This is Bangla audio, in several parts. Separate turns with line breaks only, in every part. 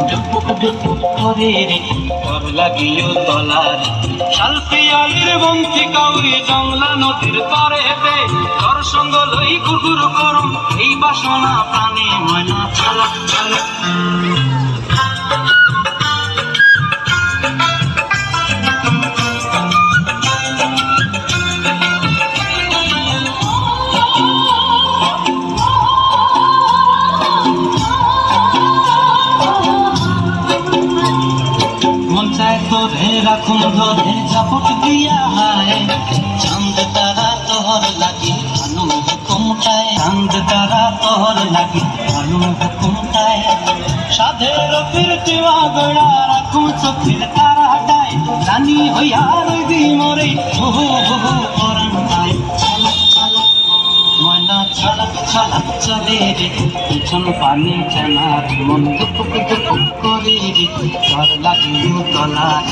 ডুপুক ডুপুক করে রে তোর লাগিও তলার শালপিয়ালির বন্ধি কাউরি জংলা নদীর তরেতে তোর সঙ্গ লই ঘুরঘুর করুম এই বাসনা প্রাণে ময়না চলা চলা তোরে রাখুন ধরে ঝাপট দিয়া হায় চাঁদ তারা তোর লাগি ভানু হুকুমটায় চাঁদ তারা তোর লাগি ভানু হুকুমটায় সাধের ফিরতিওয়া গড়া রাখুন চোখের তারাটায় রানী হইয়া রইবি মরে বহু বহু পরান্তায় ছলক ছলক ময়না ছলক ছলক চলে রে পিছন পানি জানার মন দুপুক দুপুক করে রে তোর লাগিও তলার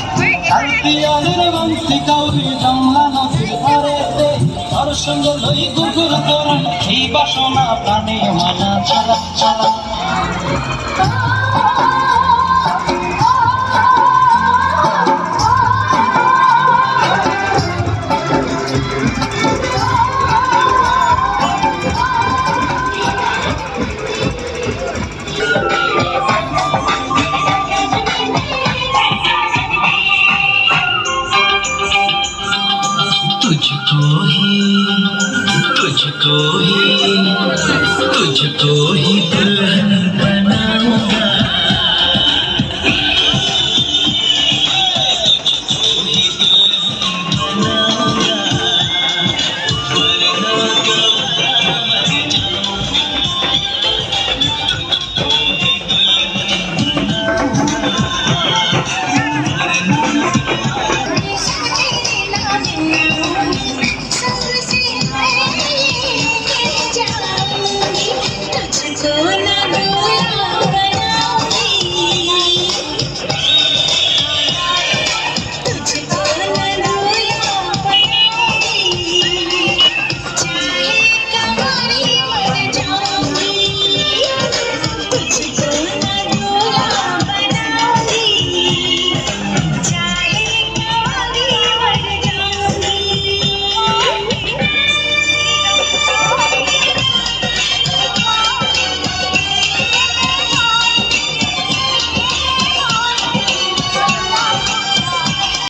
শালপিয়ালির বন্ধি কাউরি জংলা নদীর ধারেতে তোর সঙ্গ লই ঘুরঘুর করুম এই বাসনা প্রাণে ময়না ছলক ছলক तुझको ही दुल्हन बनाऊंगा
So